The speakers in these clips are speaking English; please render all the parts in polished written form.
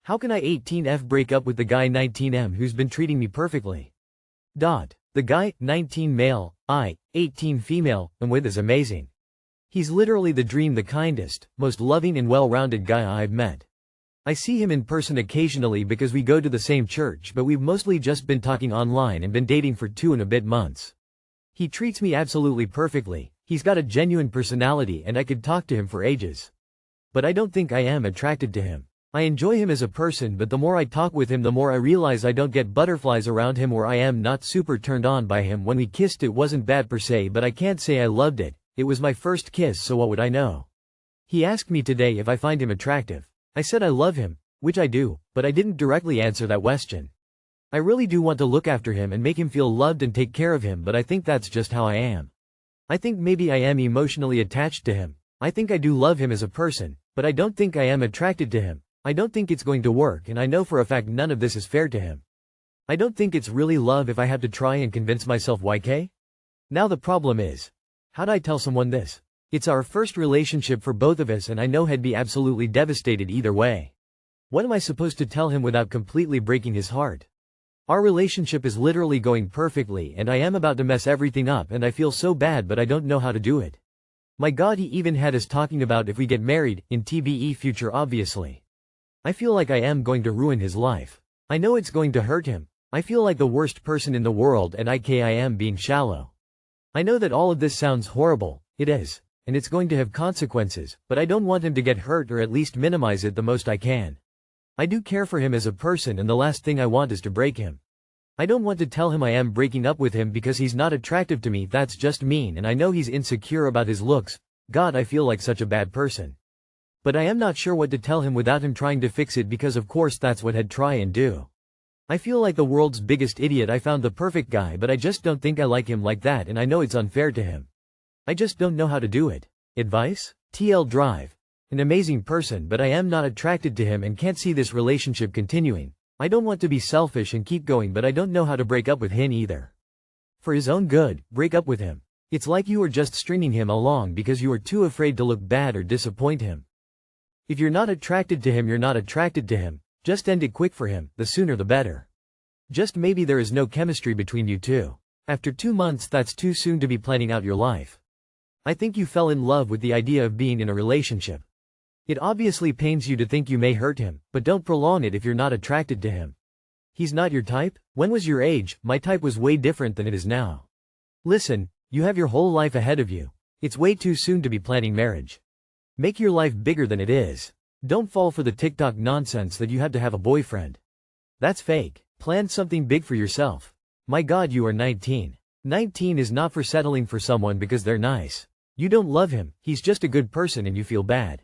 How can I 18F break up with the guy 19M who's been treating me perfectly? The guy, 19 male, I, 18 female, am with is amazing. He's literally the dream, the kindest, most loving and well-rounded guy I've met. I see him in person occasionally because we go to the same church, but we've mostly just been talking online and been dating for 2 and a bit months. He treats me absolutely perfectly, he's got a genuine personality and I could talk to him for ages. But I don't think I am attracted to him. I enjoy him as a person, but the more I talk with him the more I realize I don't get butterflies around him, or I am not super turned on by him. When we kissed it wasn't bad per se, but I can't say I loved it. It was my first kiss, so what would I know? He asked me today if I find him attractive. I said I love him, which I do, but I didn't directly answer that question. I really do want to look after him and make him feel loved and take care of him, but I think that's just how I am. I think maybe I am emotionally attached to him. I think I do love him as a person, but I don't think I am attracted to him. I don't think it's going to work, and I know for a fact none of this is fair to him. I don't think it's really love if I have to try and convince myself YK? Now the problem is, how do I tell someone this? It's our first relationship for both of us and I know he'd be absolutely devastated either way. What am I supposed to tell him without completely breaking his heart? Our relationship is literally going perfectly and I am about to mess everything up and I feel so bad, but I don't know how to do it. My God, he even had us talking about if we get married, in TBE future obviously. I feel like I am going to ruin his life. I know it's going to hurt him. I feel like the worst person in the world and I am being shallow. I know that all of this sounds horrible, it is. And it's going to have consequences, but I don't want him to get hurt, or at least minimize it the most I can. I do care for him as a person and the last thing I want is to break him. I don't want to tell him I am breaking up with him because he's not attractive to me, that's just mean, and I know he's insecure about his looks. God, I feel like such a bad person. But I am not sure what to tell him without him trying to fix it, because of course that's what he'd try and do. I feel like the world's biggest idiot. I found the perfect guy, but I just don't think I like him like that, and I know it's unfair to him. I just don't know how to do it. Advice? TL Drive. An amazing person, but I am not attracted to him and can't see this relationship continuing. I don't want to be selfish and keep going, but I don't know how to break up with him either. For his own good, break up with him. It's like you are just stringing him along because you are too afraid to look bad or disappoint him. If you're not attracted to him, you're not attracted to him. Just end it quick for him, the sooner the better. Just maybe there is no chemistry between you two. After 2 months, that's too soon to be planning out your life. I think you fell in love with the idea of being in a relationship. It obviously pains you to think you may hurt him, but don't prolong it if you're not attracted to him. He's not your type? When was your age? My type was way different than it is now. Listen, you have your whole life ahead of you. It's way too soon to be planning marriage. Make your life bigger than it is. Don't fall for the TikTok nonsense that you have to have a boyfriend. That's fake. Plan something big for yourself. My God, you are 19. 19 is not for settling for someone because they're nice. You don't love him, he's just a good person and you feel bad.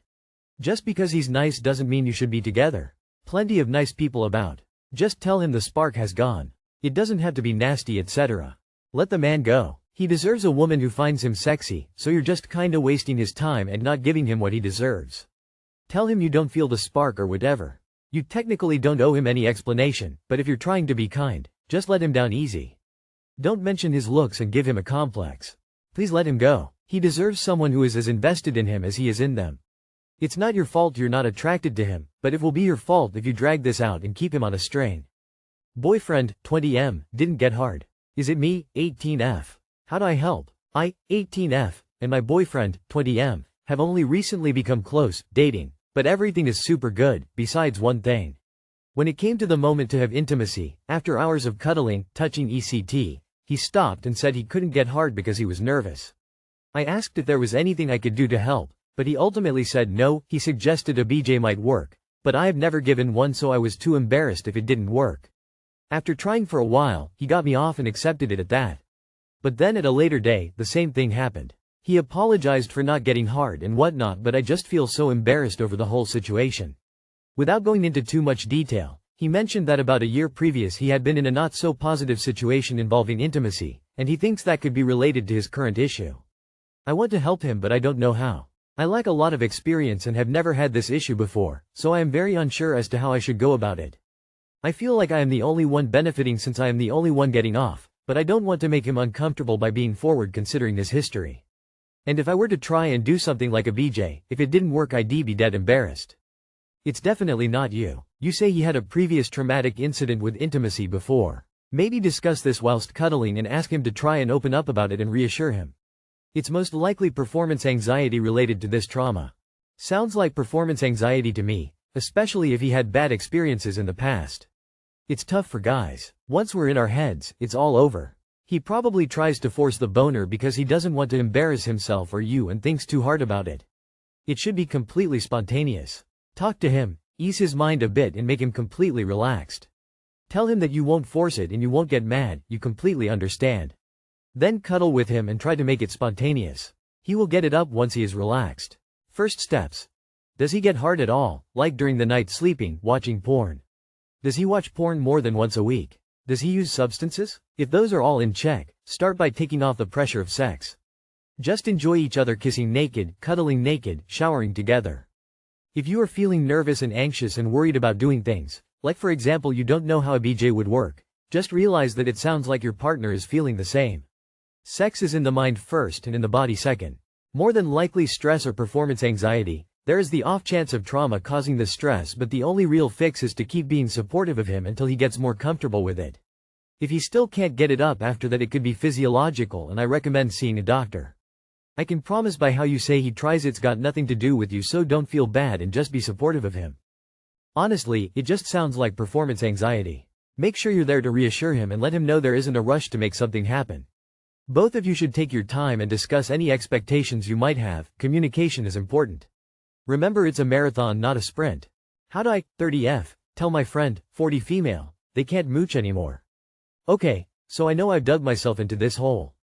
Just because he's nice doesn't mean you should be together. Plenty of nice people about. Just tell him the spark has gone. It doesn't have to be nasty, etc. Let the man go. He deserves a woman who finds him sexy, so you're just kinda wasting his time and not giving him what he deserves. Tell him you don't feel the spark or whatever. You technically don't owe him any explanation, but if you're trying to be kind, just let him down easy. Don't mention his looks and give him a complex. Please let him go. He deserves someone who is as invested in him as he is in them. It's not your fault you're not attracted to him, but it will be your fault if you drag this out and keep him on a strain. Boyfriend, 20M, didn't get hard. Is it me, 18F? How do I help? I, 18F, and my boyfriend, 20M, have only recently become close, dating, but everything is super good, besides one thing. When it came to the moment to have intimacy, after hours of cuddling, touching ECT, he stopped and said he couldn't get hard because he was nervous. I asked if there was anything I could do to help, but he ultimately said no. He suggested a BJ might work, but I have never given one, so I was too embarrassed if it didn't work. After trying for a while, he got me off and accepted it at that. But then at a later day, the same thing happened. He apologized for not getting hard and whatnot, but I just feel so embarrassed over the whole situation. Without going into too much detail, he mentioned that about a year previous he had been in a not so positive situation involving intimacy, and he thinks that could be related to his current issue. I want to help him, but I don't know how. I lack a lot of experience and have never had this issue before, so I am very unsure as to how I should go about it. I feel like I am the only one benefiting since I am the only one getting off, but I don't want to make him uncomfortable by being forward considering his history. And if I were to try and do something like a BJ, if it didn't work I'd be dead embarrassed. It's definitely not you. You say he had a previous traumatic incident with intimacy before. Maybe discuss this whilst cuddling and ask him to try and open up about it and reassure him. It's most likely performance anxiety related to this trauma. Sounds like performance anxiety to me, especially if he had bad experiences in the past. It's tough for guys. Once we're in our heads, it's all over. He probably tries to force the boner because he doesn't want to embarrass himself or you and thinks too hard about it. It should be completely spontaneous. Talk to him, ease his mind a bit and make him completely relaxed. Tell him that you won't force it and you won't get mad, you completely understand. Then cuddle with him and try to make it spontaneous. He will get it up once he is relaxed. First steps. Does he get hard at all, like during the night sleeping, watching porn? Does he watch porn more than once a week? Does he use substances? If those are all in check, start by taking off the pressure of sex. Just enjoy each other kissing naked, cuddling naked, showering together. If you are feeling nervous and anxious and worried about doing things, like for example you don't know how a BJ would work, just realize that it sounds like your partner is feeling the same. Sex is in the mind first and in the body second. More than likely stress or performance anxiety, there is the off chance of trauma causing the stress, but the only real fix is to keep being supportive of him until he gets more comfortable with it. If he still can't get it up after that, it could be physiological and I recommend seeing a doctor. I can promise by how you say he tries it's got nothing to do with you, so don't feel bad and just be supportive of him. Honestly, it just sounds like performance anxiety. Make sure you're there to reassure him and let him know there isn't a rush to make something happen. Both of you should take your time and discuss any expectations you might have. Communication is important. Remember, it's a marathon, not a sprint. How'd I, 30F, tell my friend, 40 female, they can't mooch anymore? Okay, so I know I've dug myself into this hole.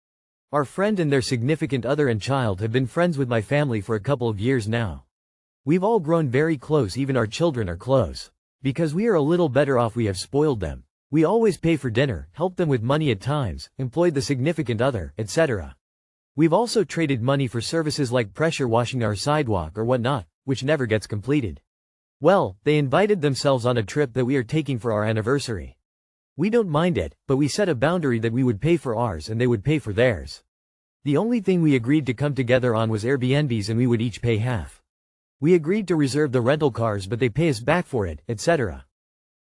Our friend and their significant other and child have been friends with my family for a couple of years now. We've all grown very close, even our children are close. Because we are a little better off, we have spoiled them. We always pay for dinner, help them with money at times, employed the significant other, etc. We've also traded money for services like pressure washing our sidewalk or whatnot, which never gets completed. Well, they invited themselves on a trip that we are taking for our anniversary. We don't mind it, but we set a boundary that we would pay for ours and they would pay for theirs. The only thing we agreed to come together on was Airbnbs and we would each pay half. We agreed to reserve the rental cars but they pay us back for it, etc.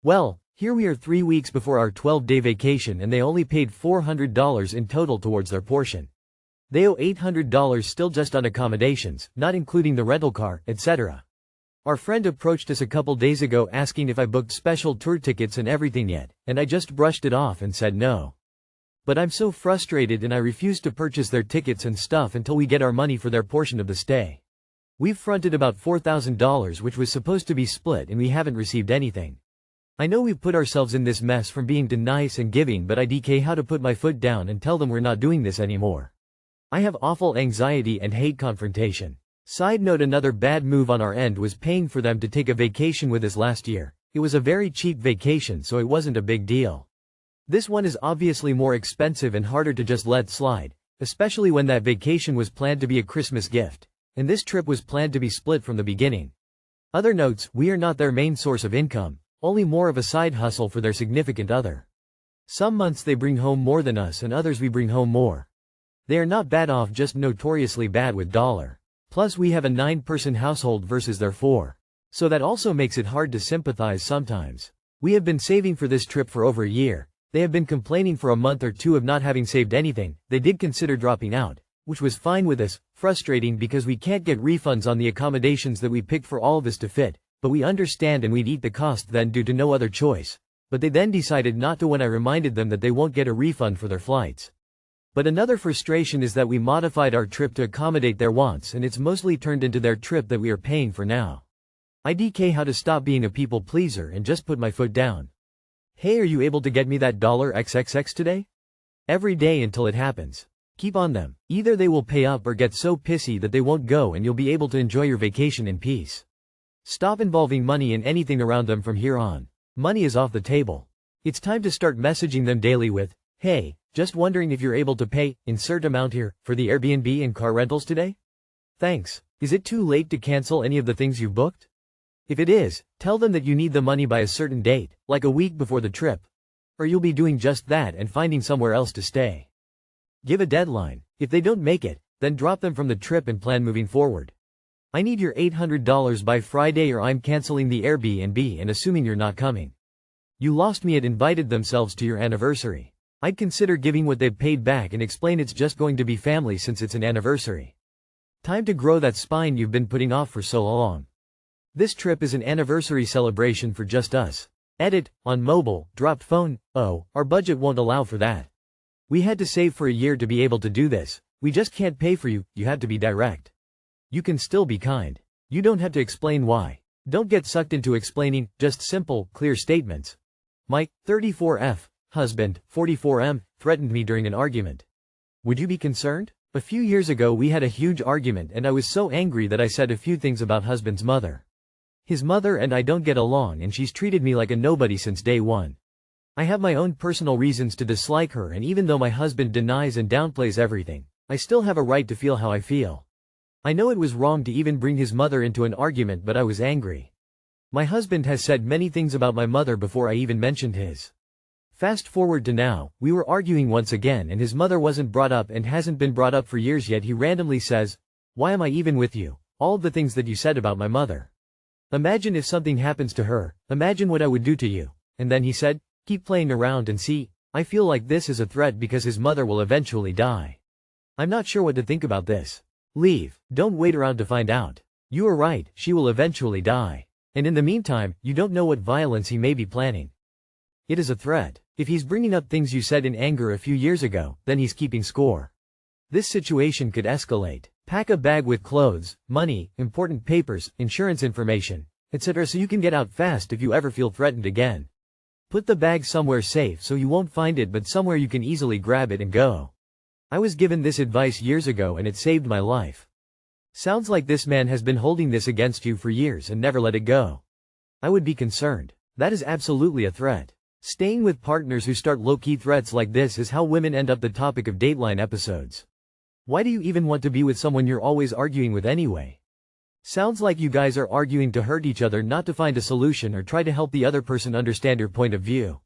Well, here we are 3 weeks before our 12-day vacation and they only paid $400 in total towards their portion. They owe $800 still just on accommodations, not including the rental car, etc. Our friend approached us a couple days ago asking if I booked special tour tickets and everything yet, and I just brushed it off and said no. But I'm so frustrated and I refuse to purchase their tickets and stuff until we get our money for their portion of the stay. We've fronted about $4,000 which was supposed to be split and we haven't received anything. I know we've put ourselves in this mess from being too nice and giving, but I DK how to put my foot down and tell them we're not doing this anymore. I have awful anxiety and hate confrontation. Side note, another bad move on our end was paying for them to take a vacation with us last year. It was a very cheap vacation so it wasn't a big deal. This one is obviously more expensive and harder to just let slide, especially when that vacation was planned to be a Christmas gift. And this trip was planned to be split from the beginning. Other notes, we are not their main source of income, only more of a side hustle for their significant other. Some months they bring home more than us and others we bring home more. They are not bad off, just notoriously bad with dollar. Plus we have a 9-person household versus their 4. So that also makes it hard to sympathize sometimes. We have been saving for this trip for over a year. They have been complaining for a month or two of not having saved anything. They did consider dropping out, which was fine with us. Frustrating because we can't get refunds on the accommodations that we picked for all of us to fit, but we understand and we'd eat the cost then due to no other choice. But they then decided not to when I reminded them that they won't get a refund for their flights. But another frustration is that we modified our trip to accommodate their wants and it's mostly turned into their trip that we are paying for now. I DK how to stop being a people pleaser and just put my foot down. Hey, are you able to get me that $XXX today? Every day until it happens. Keep on them. Either they will pay up or get so pissy that they won't go and you'll be able to enjoy your vacation in peace. Stop involving money in anything around them from here on. Money is off the table. It's time to start messaging them daily with, hey, just wondering if you're able to pay, insert amount here, for the Airbnb and car rentals today? Thanks. Is it too late to cancel any of the things you've booked? If it is, tell them that you need the money by a certain date, like a week before the trip. Or you'll be doing just that and finding somewhere else to stay. Give a deadline. If they don't make it, then drop them from the trip and plan moving forward. I need your $800 by Friday or I'm canceling the Airbnb and assuming you're not coming. You lost me. It invited themselves to your anniversary. I'd consider giving what they've paid back and explain it's just going to be family since it's an anniversary. Time to grow that spine you've been putting off for so long. This trip is an anniversary celebration for just us. Edit, on mobile, dropped phone. Oh, our budget won't allow for that. We had to save for a year to be able to do this. We just can't pay for you. You have to be direct. You can still be kind. You don't have to explain why. Don't get sucked into explaining, just simple, clear statements. My 34F husband, 44M, threatened me during an argument. Would you be concerned? A few years ago we had a huge argument and I was so angry that I said a few things about husband's mother. His mother and I don't get along and she's treated me like a nobody since day one. I have my own personal reasons to dislike her, and even though my husband denies and downplays everything, I still have a right to feel how I feel. I know it was wrong to even bring his mother into an argument, but I was angry. My husband has said many things about my mother before I even mentioned his. Fast forward to now, we were arguing once again and his mother wasn't brought up and hasn't been brought up for years, yet he randomly says, "Why am I even with you? All of the things that you said about my mother. Imagine if something happens to her, imagine what I would do to you." And then he said, "Keep playing around and see." I feel like this is a threat because his mother will eventually die. I'm not sure what to think about this. Leave. Don't wait around to find out. You are right, she will eventually die. And in the meantime, you don't know what violence he may be planning. It is a threat. If he's bringing up things you said in anger a few years ago, then he's keeping score. This situation could escalate. Pack a bag with clothes, money, important papers, insurance information, etc. so you can get out fast if you ever feel threatened again. Put the bag somewhere safe so you won't find it, but somewhere you can easily grab it and go. I was given this advice years ago and it saved my life. Sounds like this man has been holding this against you for years and never let it go. I would be concerned. That is absolutely a threat. Staying with partners who start low-key threats like this is how women end up the topic of Dateline episodes. Why do you even want to be with someone you're always arguing with anyway? Sounds like you guys are arguing to hurt each other, not to find a solution or try to help the other person understand your point of view.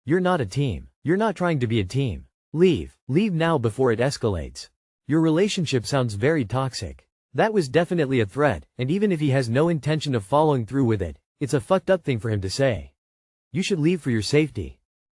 You're not a team. You're not trying to be a team. Leave. Leave now before it escalates. Your relationship sounds very toxic. That was definitely a threat, and even if he has no intention of following through with it, it's a fucked up thing for him to say. You should leave for your safety.